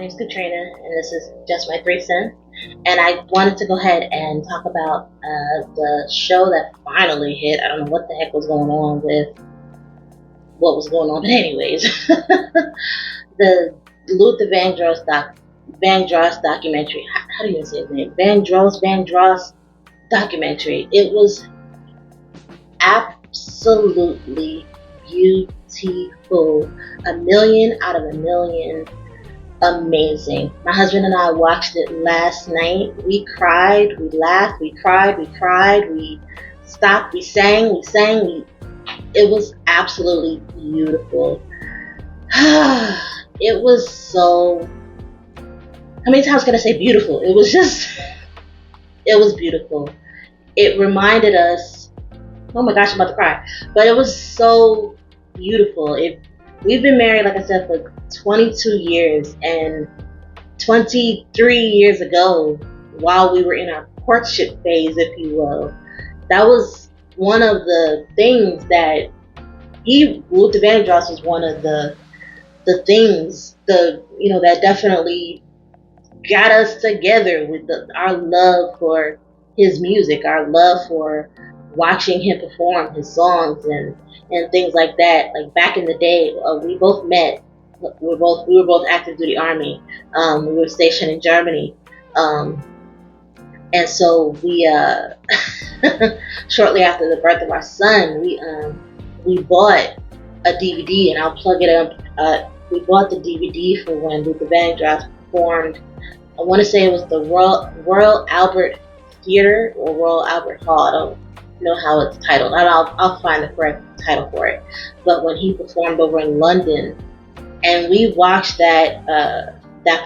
name is Katrina, and this is just my 3 cents. And I wanted to go ahead and talk about the show that finally hit. I don't know what the heck was going on with what was going on, but anyways, the Luther Vandross documentary. How do you even say his name? Vandross documentary. It was absolutely beautiful. 1,000,000 out of 1,000,000. Amazing. My husband and I watched it last night. We cried, we laughed, we cried, we stopped, we sang. It was absolutely beautiful. It was so, how many times can I say beautiful? It was beautiful. It reminded us, oh my gosh, I'm about to cry. But it was so beautiful. We've been married, like I said, for 22 years, and 23 years ago, while we were in our courtship phase, if you will, that was one of the things that Luther Vandross was one of the things, that definitely got us together with our love for his music, our love for watching him perform his songs and things like that. Like back in the day, we both met. We were both active duty Army. We were stationed in Germany, and so we shortly after the birth of our son, we bought a DVD, and I'll plug it up. We bought the DVD for when Luther Vandross performed. I want to say it was the Royal Albert Theater or Royal Albert Hall. I don't know how it's titled. I'll find the correct title for it. But when he performed over in London, and we watched that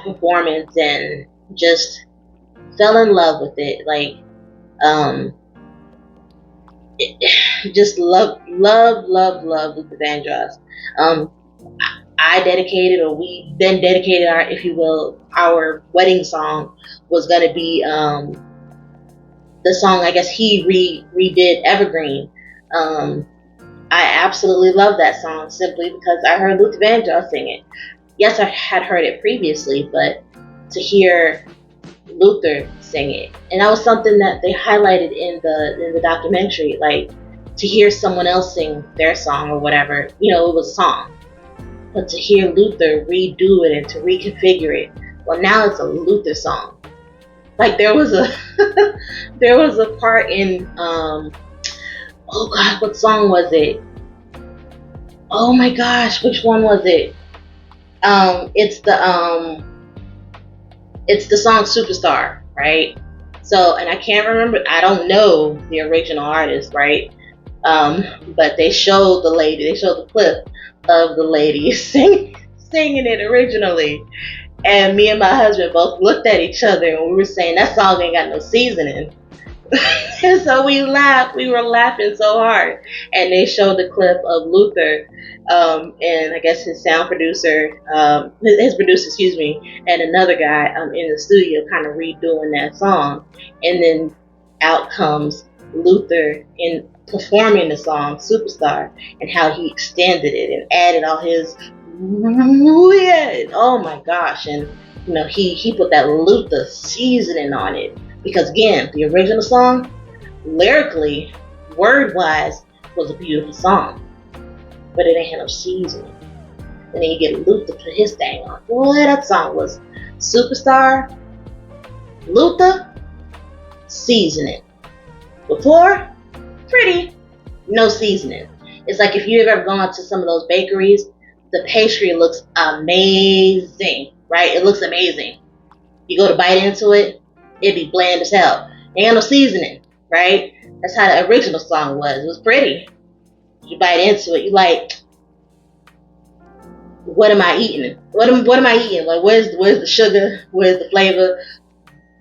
performance and just fell in love with it. Like, just love Luther Vandross. I dedicated, or we then dedicated our, if you will, our wedding song was gonna be the song, I guess he redid, Evergreen. I absolutely love that song simply because I heard Luther Vandross sing it. Yes, I had heard it previously, but to hear Luther sing it, and that was something that they highlighted in the documentary, like to hear someone else sing their song or whatever, it was a song. But to hear Luther redo it and to reconfigure it, well, now it's a Luther song. Like there was a part in oh God, what song was it? Oh my gosh, which one was it? It's the song Superstar, right? So, and I can't remember, I don't know the original artist, right? But they showed the clip of the lady singing it originally. And me and my husband both looked at each other and we were saying, that song ain't got no seasoning. And so we laughed. We were laughing so hard. And they showed the clip of Luther, and I guess his sound producer, his producer, excuse me, and another guy in the studio kind of redoing that song. And then out comes Luther in performing the song Superstar, and how he extended it and added all his oh my gosh, and he put that Luther seasoning on it, because again, the original song, lyrically, word wise, was a beautiful song, but it ain't had no seasoning. And then you get Luther put his thing on. Boy, that song was Superstar, Luther, seasoning. Before, pretty, no seasoning. It's like if you've ever gone to some of those bakeries, the pastry looks amazing, right? It looks amazing. You go to bite into it, it'd be bland as hell. Ain't no seasoning, right? That's how the original song was. It was pretty. You bite into it, you like, what am I eating? What am I eating? Like, where's the sugar? Where's the flavor?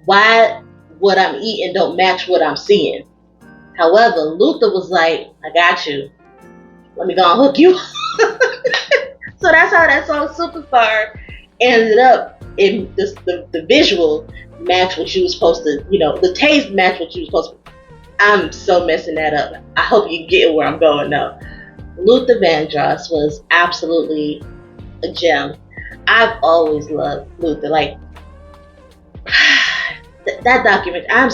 Why what I'm eating don't match what I'm seeing? However, Luther was like, I got you. Let me go and hook you. So that's how that song Superstar ended up in the visual match what you was supposed to, the taste match what you was supposed to. I'm so messing that up. I hope you get where I'm going though. Luther Vandross was absolutely a gem. I've always loved Luther. Like that document, I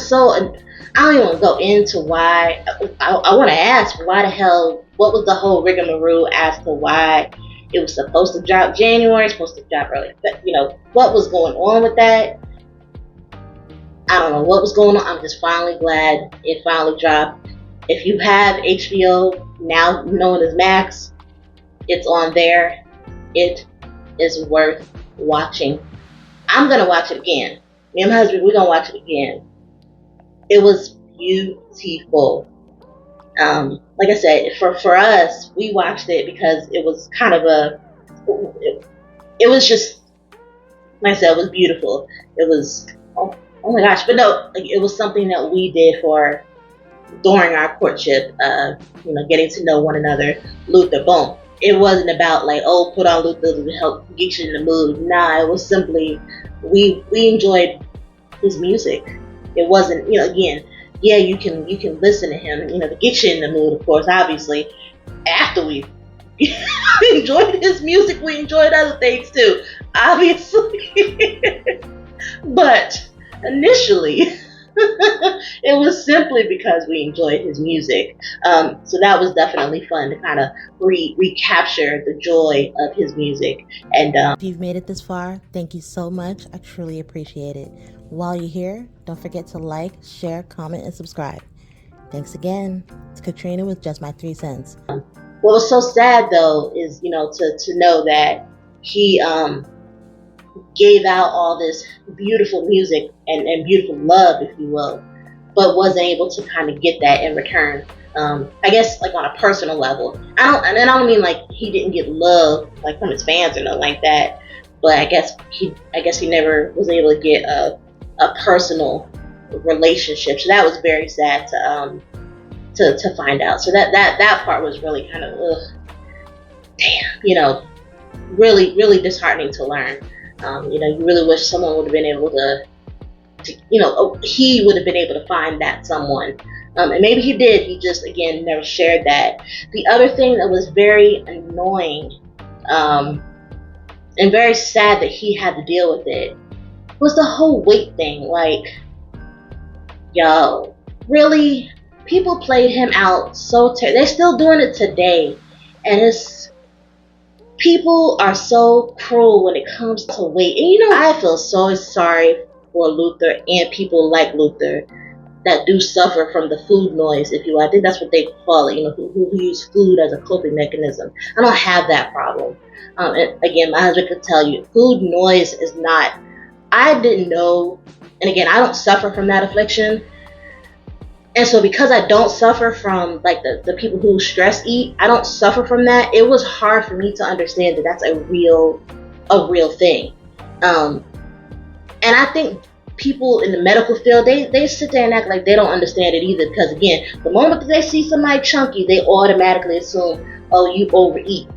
don't even want to go into why. I want to ask why the hell, what was the whole rigmarole as to why it was supposed to drop January, supposed to drop early. But, what was going on with that? I don't know what was going on. I'm just finally glad it finally dropped. If you have HBO, now known as Max, it's on there. It is worth watching. I'm going to watch it again. Me and my husband, we're going to watch it again. It was beautiful. Like I said, for us, we watched it because it was kind of it was just, like I said, it was beautiful. It was, oh my gosh, but no, like, it was something that we did during our courtship, getting to know one another. Luther, boom. It wasn't about like, oh, put on Luther to help get you in the mood. Nah, it was simply, we enjoyed his music. It wasn't, again, yeah, you can listen to him, to get you in the mood, of course, obviously. After we enjoyed his music, we enjoyed other things too, obviously. But initially, it was simply because we enjoyed his music. So that was definitely fun to kind of recapture the joy of his music. And if you've made it this far, thank you so much. I truly appreciate it. While you're here, don't forget to like, share, comment, and subscribe. Thanks again. It's Katrina with Just My 3 Cents. What was so sad though is, to know that he gave out all this beautiful music and beautiful love, if you will, but wasn't able to kind of get that in return. I guess like on a personal level. I don't mean like he didn't get love like from his fans or nothing like that, but I guess he never was able to get a personal relationship. So that was very sad to find out. So that part was really kind of damn, really, really disheartening to learn. You really wish someone would have been able to he would have been able to find that someone. And maybe he did. He just, again, never shared that. The other thing that was very annoying and very sad that he had to deal with it was the whole weight thing. Like, yo, really? People played him out so they're still doing it today. And people are so cruel when it comes to weight. And I feel so sorry for Luther and people like Luther that do suffer from the food noise, if you will. I think that's what they call it, who use food as a coping mechanism. I don't have that problem. And again, my husband could tell you, food noise is not, I didn't know, and again, I don't suffer from that affliction. And so because I don't suffer from like the people who stress eat, I don't suffer from that. It was hard for me to understand that that's a real thing. And I think people in the medical field, they sit there and act like they don't understand it either. Because again, the moment that they see somebody chunky, they automatically assume, oh, you overeat.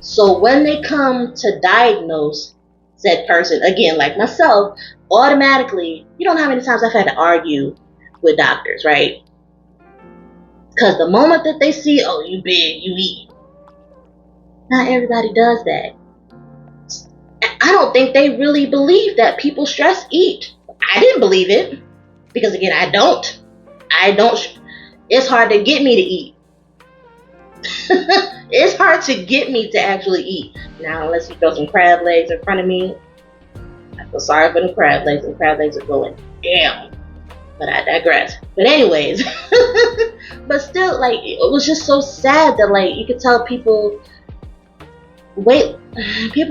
So when they come to diagnose said person, again, like myself, automatically, you don't know how many times I've had to argue with doctors, right? Because the moment that they see, oh, you big, you eat. Not everybody does that. I don't think they really believe that people stress eat. I didn't believe it. Because again, I don't. It's hard to get me to eat. It's hard to get me to actually eat. Now, unless you throw some crab legs in front of me, I feel sorry for the crab legs, and crab legs are going down. But I digress. But anyways, but still, like, it was just so sad that, like, you could tell people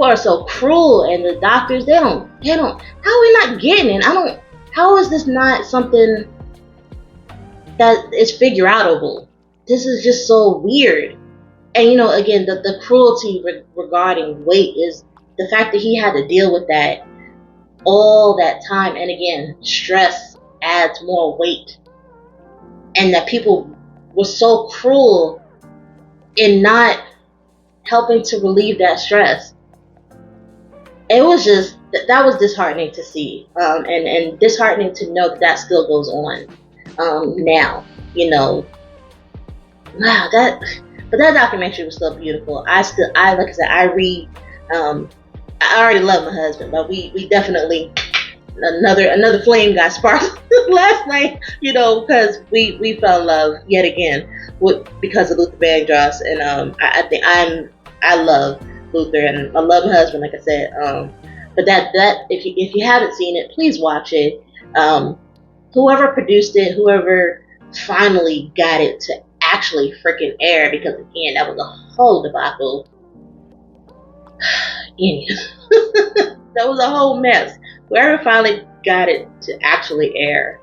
are so cruel, and the doctors, they don't, how are we not getting it? How is this not something that is figure outable? This is just so weird. And, again, the cruelty regarding weight is the fact that he had to deal with that all that time. And again, stress adds more weight. And that people were so cruel in not helping to relieve that stress. It was just, that was disheartening to see. And disheartening to know that still goes on now. Wow, but that documentary was still beautiful. Like I said, I read I already love my husband, but we definitely another flame got sparked last night, because we fell in love yet again because of Luther Vandross, and I think I love Luther, and I love my husband, like I said. But that if you haven't seen it, please watch it. Whoever produced it, whoever finally got it to actually freaking air, because again, that was a whole debacle. That was a whole mess. Whoever finally got it to actually air,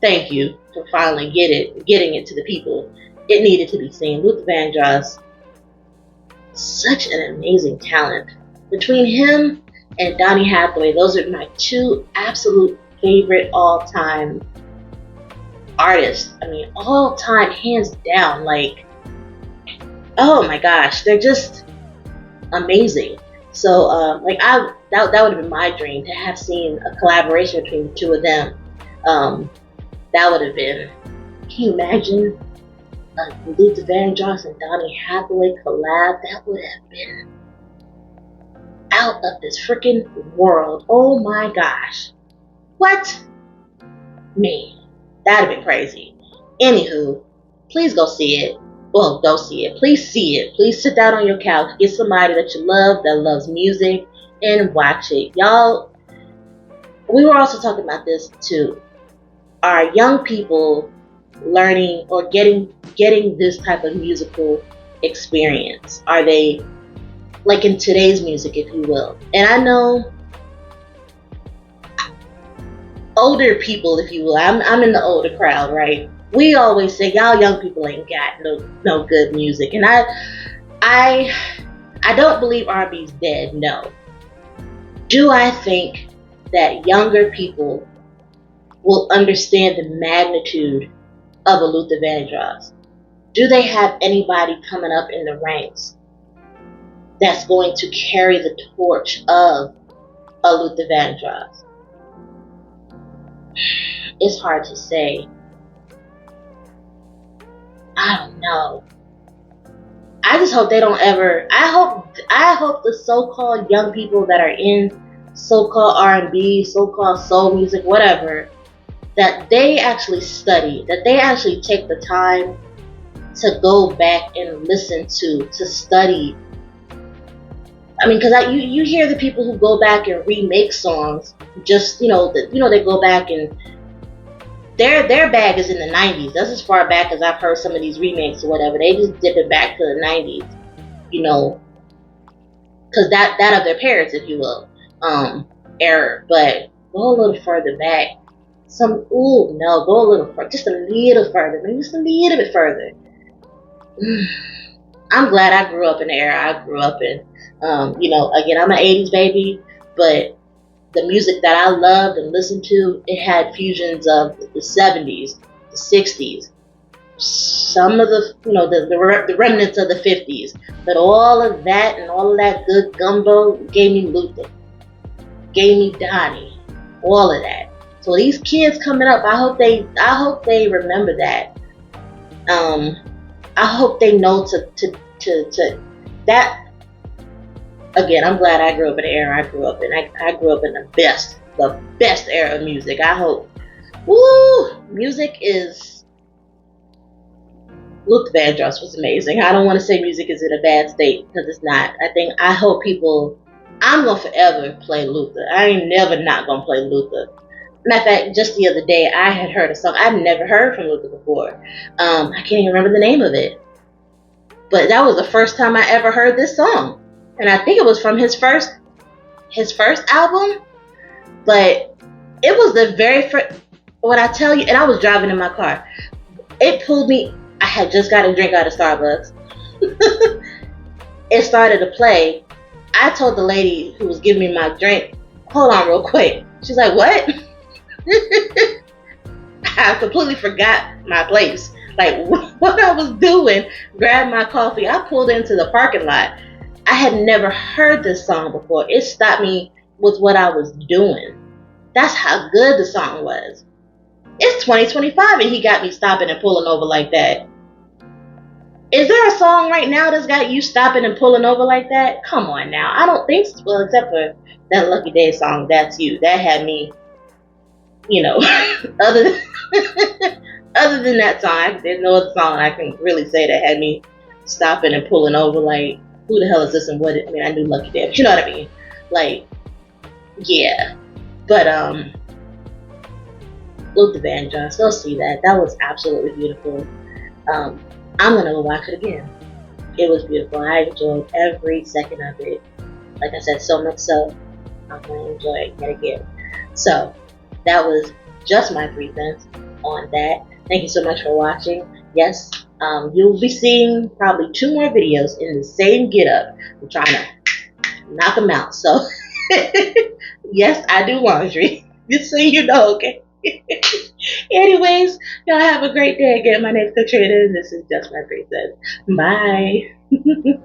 thank you for finally getting it to the people. It needed to be seen. Luther Vandross, such an amazing talent. Between him and Donny Hathaway, those are my two absolute favorite all-time artists. I mean, all-time, hands down. Like, oh my gosh, they're just amazing. So, that would have been my dream, to have seen a collaboration between the two of them. That would have been. Can you imagine Luther Vandross and Donny Hathaway collab? That would have been out of this freaking world. Oh my gosh. What? Man, that'd have been crazy. Anywho, please go see it. Well, go see it. Please see it. Please sit down on your couch, get somebody that you love, that loves music, and watch it. Y'all, we were also talking about this too. Are young people learning or getting this type of musical experience? Are they like in today's music, if you will? And I know older people, if you will. I'm in the older crowd, right? We always say y'all young people ain't got no good music, and I don't believe R&B's dead. No. Do I think that younger people will understand the magnitude of a Luther Vandross? Do they have anybody coming up in the ranks that's going to carry the torch of a Luther Vandross? It's hard to say. I don't know. I just hope they don't ever. I hope the so-called young people that are in so-called R&B, so-called soul music, whatever, that they actually study, that they actually take the time to go back and listen to study. I mean, because you hear the people who go back and remake songs, just they go back and their bag is in the 90s. That's as far back as I've heard some of these remakes or whatever. They just dip it back to the 90s, because that of their parents, if you will, era. But go a little further back. Go a little further, just a little further, maybe just a little bit further. I'm glad I grew up in the era I grew up in. Again, I'm an 80s baby, but the music that I loved and listened to, it had fusions of the 70s, the 60s, some of the remnants of the 50s. But all of that and all of that good gumbo gave me Luther, gave me Donnie, all of that. So these kids coming up, I hope they remember that. I hope they know to that. Again, I'm glad I grew up in the era I grew up in. I grew up in the best era of music. I hope. Music is. Luther Vandross was amazing. I don't want to say music is in a bad state, because it's not. I hope people. I'm gonna forever play Luther. I ain't never not gonna play Luther. Matter of fact, just the other day I had heard a song I'd never heard from Luther before. I can't even remember the name of it, but that was the first time I ever heard this song. And I think it was from his first album, but it was the very first. When I tell you, and I was driving in my car, it pulled me. I had just got a drink out of Starbucks. It started to play. I told the lady who was giving me my drink, "Hold on, real quick." She's like, "What?" I completely forgot my place, like what I was doing. Grabbed my coffee. I pulled into the parking lot. I had never heard this song before. It stopped me with what I was doing. That's how good the song was. It's 2025 and he got me stopping and pulling over like that. Is there a song right now that's got you stopping and pulling over like that? Come on now. I don't think so. Well, except for that Lucky Day song, That's You. That had me, you know, other than, other than that song, there's no other song I can really say that had me stopping and pulling over like, who the hell is this and what? I mean, I knew Lucky Day, but you know what I mean? Like, yeah. But, look the Vandross, go see that. That was absolutely beautiful. Um, I'm gonna go watch it again. It was beautiful. I enjoyed every second of it. Like I said, so much so I'm gonna enjoy it yet again. So that was just my 3 cents on that. Thank you so much for watching. Yes, you'll be seeing probably 2 more videos in the same get up. I'm trying to knock them out. So yes, I do laundry. Just so you know, okay? Anyways, y'all have a great day again. My name is Katrina. This is Just My 3 Cents. Bye.